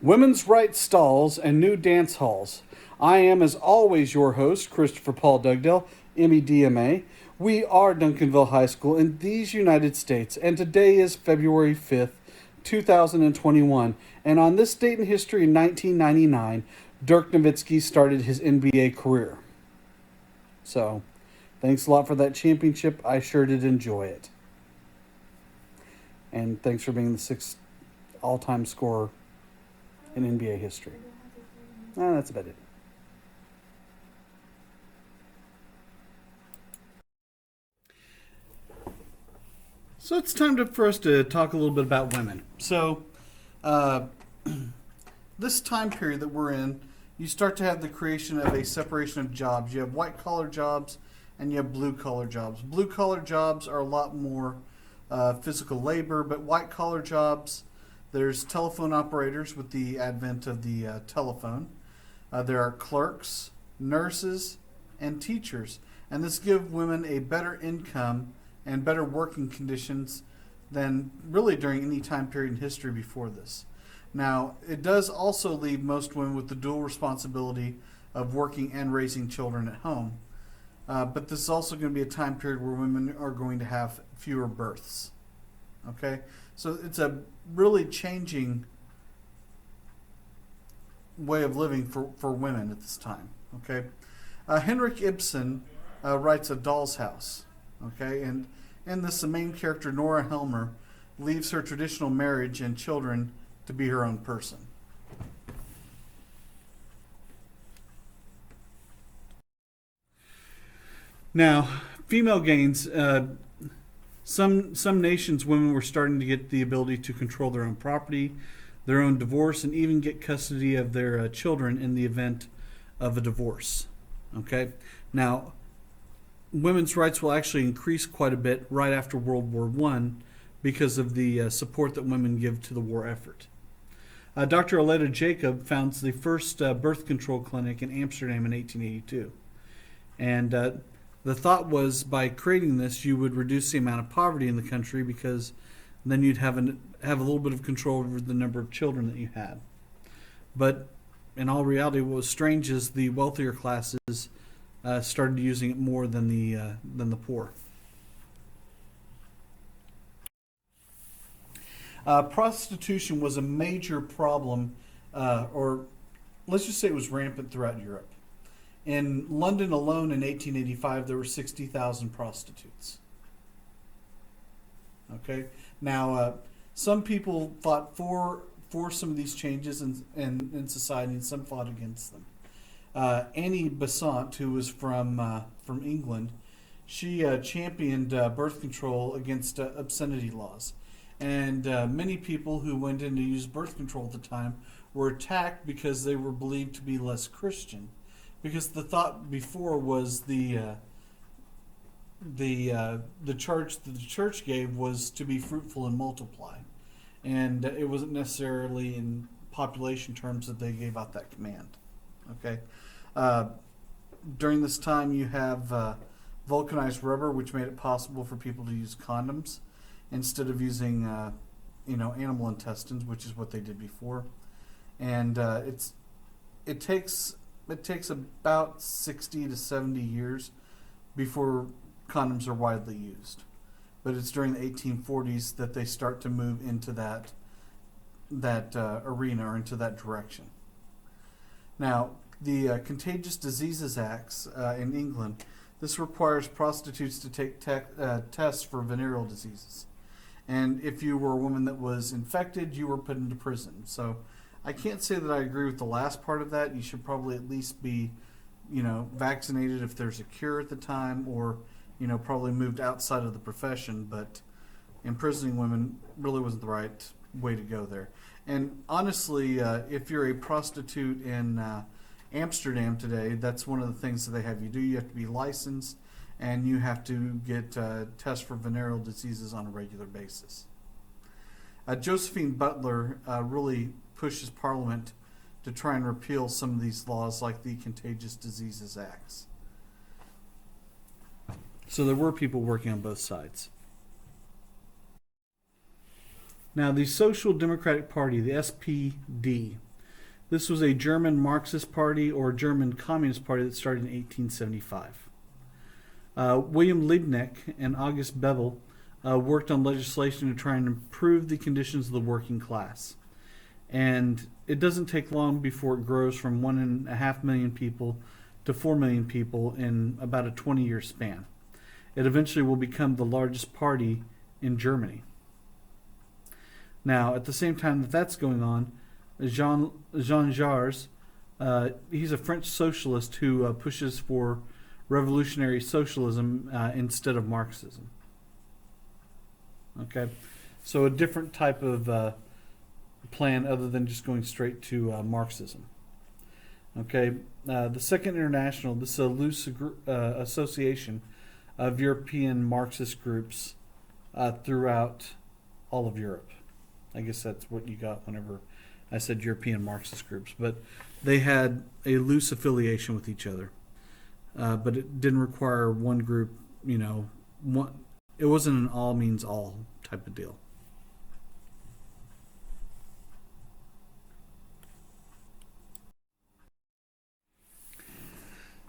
Women's rights stalls and new dance halls. I am, as always, your host, Christopher Paul Dugdale, MEDMA. We are Duncanville High School in these United States, and today is February 5th, 2021. And on this date in history in 1999, Dirk Nowitzki started his NBA career. So, thanks a lot for that championship. I sure did enjoy it. And thanks for being the sixth all-time scorer in NBA history. That's about it. So it's time for us to talk a little bit about women. So, this time period that we're in, you start to have the creation of a separation of jobs. You have white collar jobs and you have blue collar jobs. Blue collar jobs are a lot more physical labor, but white collar jobs, there's telephone operators with the advent of the telephone. There are clerks, nurses, and teachers. And this gives women a better income and better working conditions than really during any time period in history before this. Now, it does also leave most women with the dual responsibility of working and raising children at home. But this is also going to be a time period where women are going to have fewer births. Okay? So it's a really changing way of living for women at this time. Okay? Henrik Ibsen writes A Doll's House. Okay? And in this, the main character, Nora Helmer, leaves her traditional marriage and children to be her own person. Now, female gains. Some nations, women were starting to get the ability to control their own property, their own divorce, and even get custody of their children in the event of a divorce. Okay? Now, women's rights will actually increase quite a bit right after World War I because of the support that women give to the war effort. Dr. Aletta Jacob founds the first birth control clinic in Amsterdam in 1882. And the thought was by creating this, you would reduce the amount of poverty in the country because then you'd have a little bit of control over the number of children that you had. But in all reality, what was strange is the wealthier classes started using it more than the poor. Prostitution was a major problem, or let's just say it was rampant throughout Europe. In London alone in 1885, there were 60,000 prostitutes. Okay? Now, some people fought for some of these changes in society, and some fought against them. Annie Besant, who was from England, she championed birth control against obscenity laws. And many people who went in to use birth control at the time were attacked because they were believed to be less Christian. Because the thought before was the charge that the church gave was to be fruitful and multiply, and it wasn't necessarily in population terms that they gave out that command. Okay, during this time you have vulcanized rubber, which made it possible for people to use condoms instead of using animal intestines, which is what they did before, and it takes about 60 to 70 years before condoms are widely used. But it's during the 1840s that they start to move into that arena or into that direction. Now, the Contagious Diseases Acts in England, this requires prostitutes to take tests for venereal diseases. And if you were a woman that was infected, you were put into prison. So I can't say that I agree with the last part of that. You should probably at least be, vaccinated if there's a cure at the time, or, probably moved outside of the profession. But imprisoning women really wasn't the right way to go there. And honestly, if you're a prostitute in Amsterdam today, that's one of the things that they have you do. You have to be licensed, and you have to get tests for venereal diseases on a regular basis. Josephine Butler really pushes Parliament to try and repeal some of these laws, like the Contagious Diseases Acts. So there were people working on both sides. Now, the Social Democratic Party, the SPD, This was a German Marxist party or German Communist Party that started in 1875. William Liebknecht and August Bebel worked on legislation to try and improve the conditions of the working class. And it doesn't take long before it grows from 1.5 million people to 4 million people in about a 20-year span. It eventually will become the largest party in Germany. Now, at the same time that that's going on, Jean Jaurès, he's a French socialist who pushes for revolutionary socialism instead of Marxism. Okay, so a different type of plan other than just going straight to Marxism. Okay, the Second International, this is a loose association of European Marxist groups throughout all of Europe. I guess that's what you got whenever I said European Marxist groups. But they had a loose affiliation with each other. But it didn't require one group, it wasn't an all means all type of deal.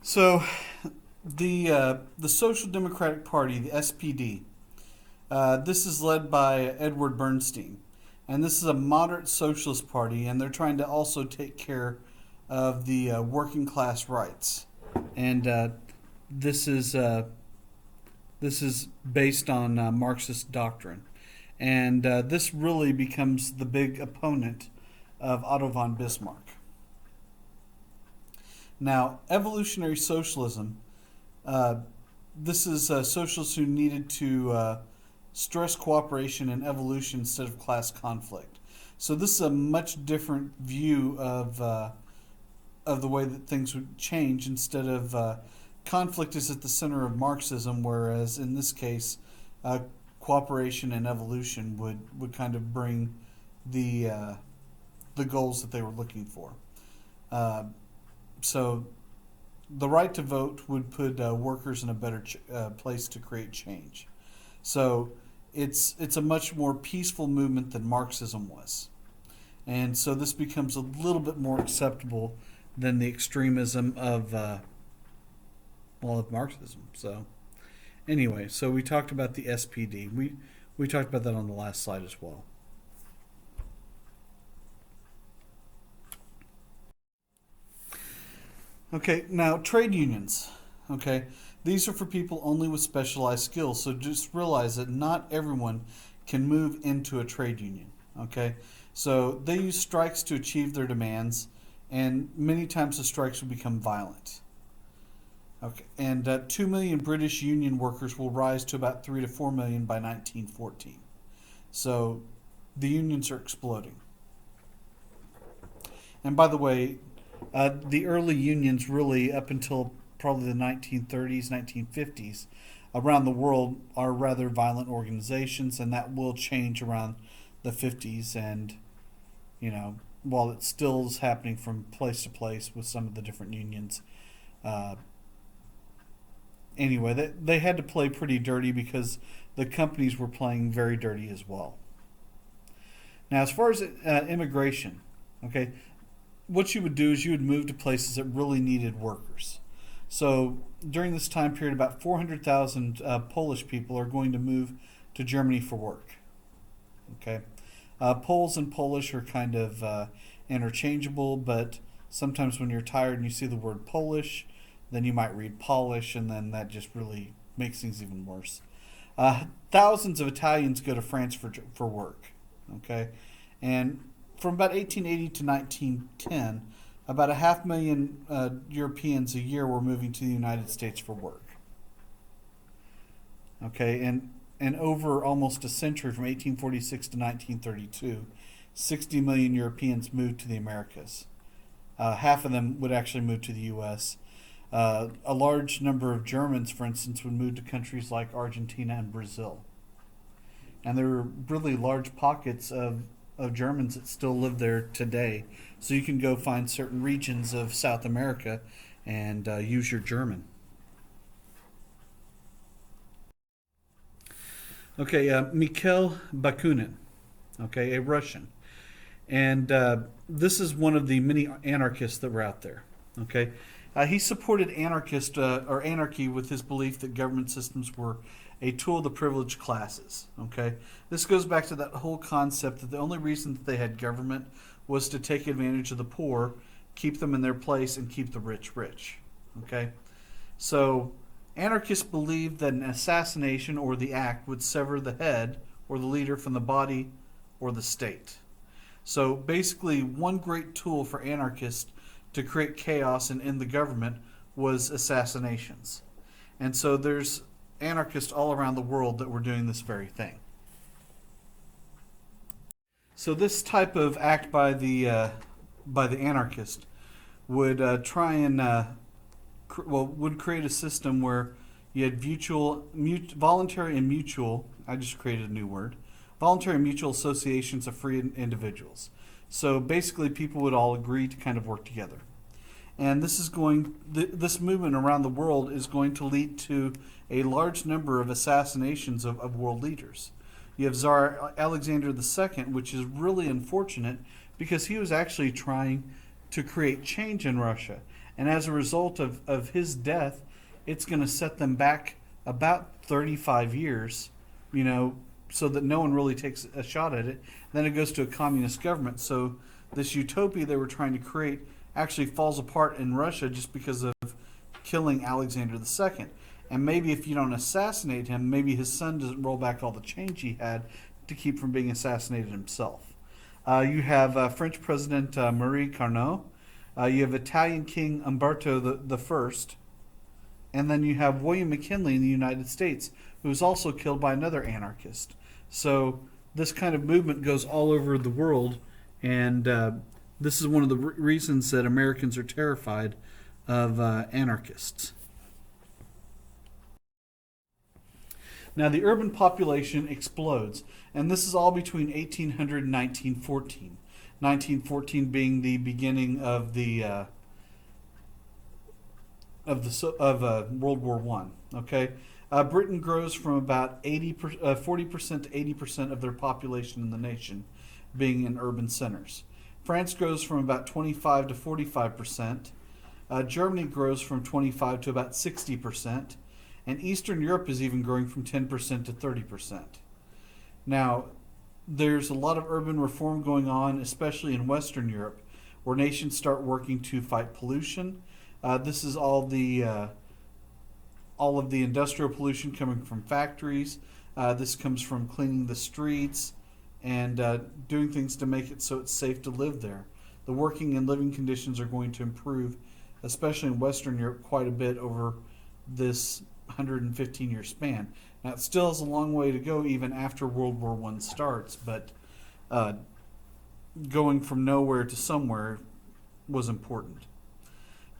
So the Social Democratic Party, the SPD, this is led by Edward Bernstein. And this is a moderate socialist party, and they're trying to also take care of the working class rights. And this is based on Marxist doctrine. And this really becomes the big opponent of Otto von Bismarck. Now, evolutionary socialism, this is socialists who needed to stress cooperation and evolution instead of class conflict. So this is a much different view of the way that things would change. Instead of conflict is at the center of Marxism, whereas in this case, cooperation and evolution would kind of bring the goals that they were looking for. So the right to vote would put workers in a better place to create change. So it's a much more peaceful movement than Marxism was. And so this becomes a little bit more acceptable than the extremism of Marxism. So anyway, so we talked about the SPD. We talked about that on the last slide as well. Okay, now trade unions. Okay, these are for people only with specialized skills. So just realize that not everyone can move into a trade union. Okay, so they use strikes to achieve their demands, and many times the strikes will become violent. Okay, and 2 million British union workers will rise to about 3 to 4 million by 1914. So the unions are exploding. And by the way, the early unions really, up until probably the 1930s, 1950s, around the world are rather violent organizations, and that will change around the 50s. And, while it still is happening from place to place with some of the different unions, anyway, they had to play pretty dirty because the companies were playing very dirty as well. Now, as far as immigration, okay, what you would do is you would move to places that really needed workers. So during this time period, about 400,000 Polish people are going to move to Germany for work. Okay, Poles and Polish are kind of interchangeable, but sometimes when you're tired and you see the word Polish, then you might read Polish, and then that just really makes things even worse. Thousands of Italians go to France for work. Okay, and from about 1880 to 1910, about 500,000 Europeans a year were moving to the United States for work. Okay, and over almost a century, from 1846 to 1932, 60 million Europeans moved to the Americas. Half of them would actually move to the U.S. A large number of Germans, for instance, would move to countries like Argentina and Brazil. And there were really large pockets of Germans that still live there today. So you can go find certain regions of South America and use your German. Okay, Mikhail Bakunin, okay, a Russian. And this is one of the many anarchists that were out there. Okay, he supported anarchy with his belief that government systems were a tool of the privileged classes. Okay, this goes back to that whole concept that the only reason that they had government was to take advantage of the poor, keep them in their place, and keep the rich rich. Okay, so anarchists believed that an assassination or the act would sever the head or the leader from the body or the state. So basically, one great tool for anarchists to create chaos and end the government was assassinations. And so there's anarchists all around the world that were doing this very thing. So this type of act by the anarchist would try and would create a system where you had voluntary and mutual. I just created a new word. Voluntary and mutual associations of free individuals. So basically, people would all agree to kind of work together. And this movement around the world is going to lead to a large number of assassinations of world leaders. You have Tsar Alexander II, which is really unfortunate because he was actually trying to create change in Russia. And as a result of his death, it's going to set them back about 35 years, so that no one really takes a shot at it. Then it goes to a communist government. So this utopia they were trying to create actually falls apart in Russia just because of killing Alexander II. And maybe if you don't assassinate him, maybe his son doesn't roll back all the change he had to keep from being assassinated himself. You have French President Marie Carnot. You have Italian King Umberto I. And then you have William McKinley in the United States, who was also killed by another anarchist. So this kind of movement goes all over the world, and this is one of the reasons that Americans are terrified of anarchists. Now, the urban population explodes, and this is all between 1800 and 1914. 1914 being the beginning of World War One. Okay, Britain grows from about 40% to 80% of their population in the nation being in urban centers. France grows from about 25 to 45%. Germany grows from 25 to about 60%. And Eastern Europe is even growing from 10% to 30%. Now, there's a lot of urban reform going on, especially in Western Europe, where nations start working to fight pollution. This is all of the industrial pollution coming from factories. This comes from cleaning the streets and doing things to make it so it's safe to live there. The working and living conditions are going to improve, especially in Western Europe, quite a bit over this 115-year span. Now, it still has a long way to go even after World War I starts, but going from nowhere to somewhere was important.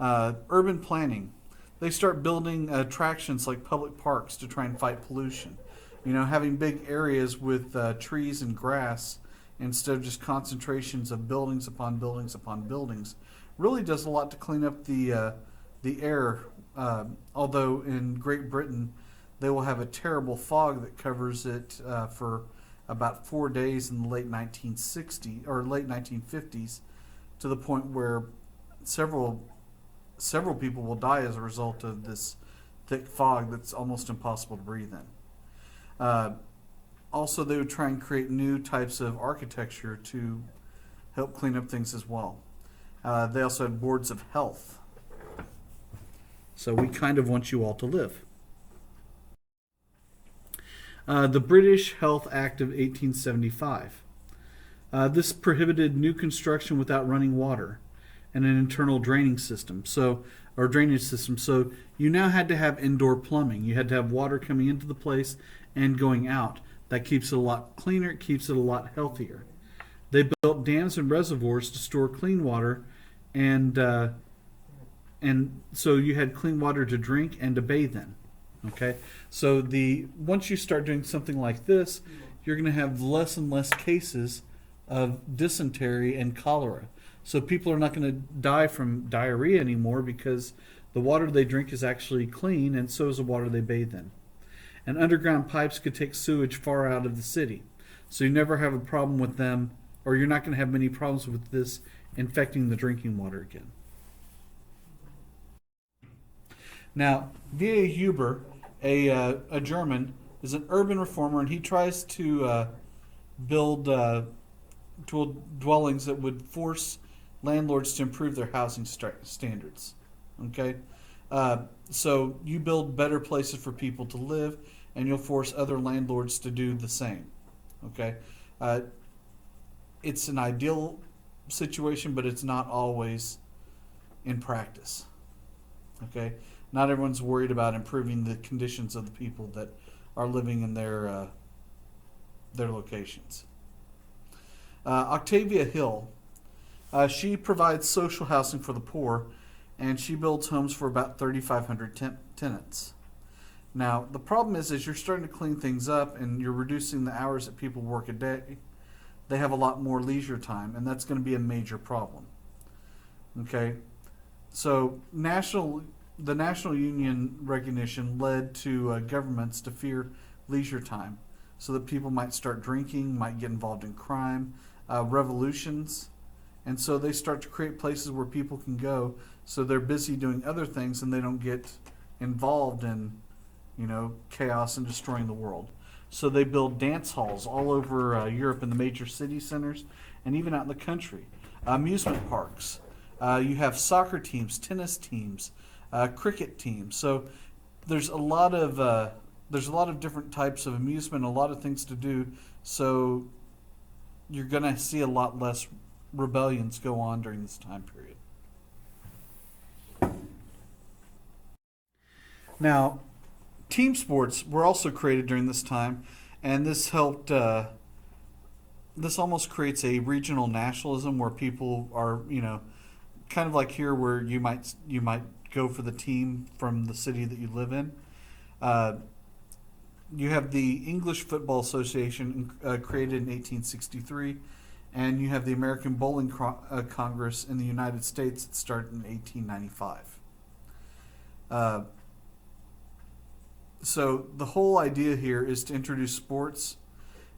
Urban planning. They start building attractions like public parks to try and fight pollution. Having big areas with trees and grass instead of just concentrations of buildings upon buildings upon buildings really does a lot to clean up the air. Although in Great Britain, they will have a terrible fog that covers it for about 4 days in the late 1960s or late 1950s, to the point where several people will die as a result of this thick fog that's almost impossible to breathe in. Also, they would try and create new types of architecture to help clean up things as well. They also had boards of health. So we kind of want you all to live. The British Health Act of 1875. This prohibited new construction without running water and an internal drainage system. So you now had to have indoor plumbing. You had to have water coming into the place and going out. That keeps it a lot cleaner. It keeps it a lot healthier. They built dams and reservoirs to store clean water, and so you had clean water to drink and to bathe in. Okay, so once you start doing something like this, you're going to have less and less cases of dysentery and cholera. So people are not going to die from diarrhea anymore because the water they drink is actually clean, and so is the water they bathe in. And underground pipes could take sewage far out of the city, so you never have a problem with them or you're not going to have many problems with this infecting the drinking water again. Now, V.A. Huber, a German, is an urban reformer, and he tries to build dwellings that would force landlords to improve their housing standards. Okay, so you build better places for people to live, and you'll force other landlords to do the same. Okay, it's an ideal situation, but it's not always in practice. Okay, not everyone's worried about improving the conditions of the people that are living in their locations. Octavia Hill, she provides social housing for the poor, and she builds homes for about 3,500 tenants. Now, the problem is you're starting to clean things up and you're reducing the hours that people work a day. They have a lot more leisure time, and that's going to be a major problem. Okay, so the National Union recognition led to governments to fear leisure time, so that people might start drinking, might get involved in crime, revolutions, and so they start to create places where people can go, so they're busy doing other things and they don't get involved in, chaos and destroying the world. So they build dance halls all over Europe in the major city centers and even out in the country. Amusement parks. You have soccer teams, tennis teams, cricket teams. So there's a lot of different types of amusement, a lot of things to do. So you're going to see a lot less rebellions go on during this time period. Now, team sports were also created during this time, and this helped. This almost creates a regional nationalism where people are, kind of like here, where you might go for the team from the city that you live in. You have the English Football Association created in 1863, and you have the American Bowling Congress in the United States that started in 1895. So the whole idea here is to introduce sports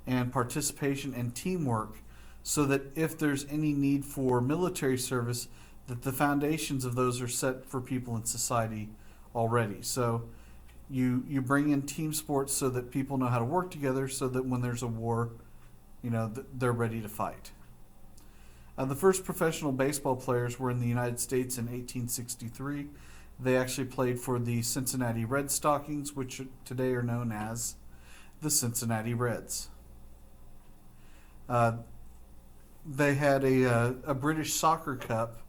and participation and teamwork, so that if there's any need for military service, that the foundations of those are set for people in society already. So you bring in team sports so that people know how to work together, so that when there's a war, they're ready to fight. The first professional baseball players were in the United States in 1863. They actually played for the Cincinnati Red Stockings, which today are known as the Cincinnati Reds. They had a British Soccer Cup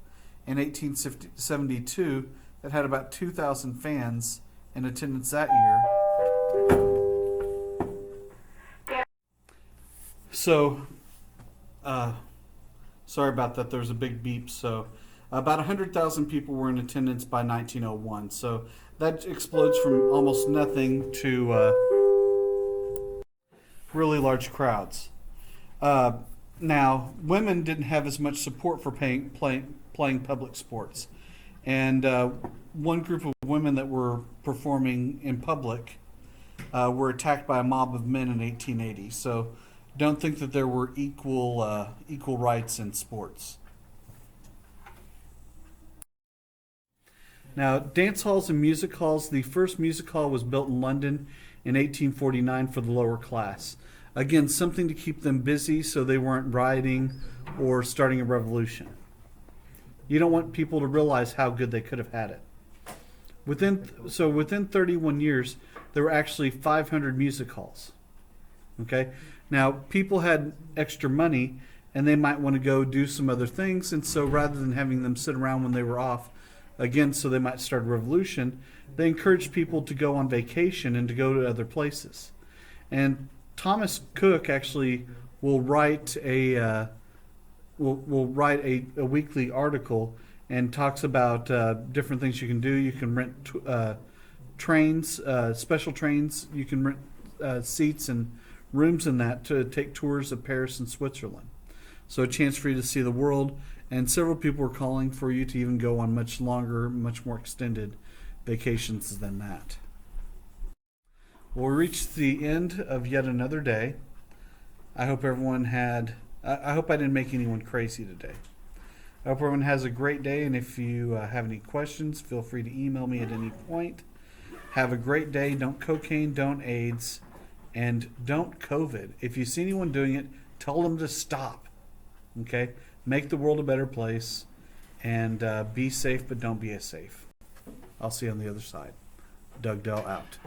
in 1872 that had about 2,000 fans in attendance that year. So, sorry about that. There was a big beep. So, about 100,000 people were in attendance by 1901. So that explodes from almost nothing to really large crowds. Now, women didn't have as much support for playing public sports. And one group of women that were performing in public were attacked by a mob of men in 1880. So don't think that there were equal rights in sports. Now, dance halls and music halls. The first music hall was built in London in 1849 for the lower class. Again, something to keep them busy so they weren't rioting or starting a revolution. You don't want people to realize how good they could have had it. Within 31 years, there were actually 500 music halls. Okay? Now, people had extra money, and they might want to go do some other things, and so rather than having them sit around when they were off, again, so they might start a revolution, they encouraged people to go on vacation and to go to other places. And Thomas Cook actually will write a weekly article and talks about different things you can do. You can rent trains, special trains. You can rent seats and rooms in that to take tours of Paris and Switzerland. So a chance for you to see the world. And several people were calling for you to even go on much longer, much more extended vacations than that. Well, we reached the end of yet another day. I hope everyone had I hope I didn't make anyone crazy today. I hope everyone has a great day, and if you have any questions, feel free to email me at any point. Have a great day. Don't cocaine, don't AIDS, and don't COVID. If you see anyone doing it, tell them to stop. Okay? Make the world a better place, and be safe, but don't be as safe. I'll see you on the other side. Doug Dell out.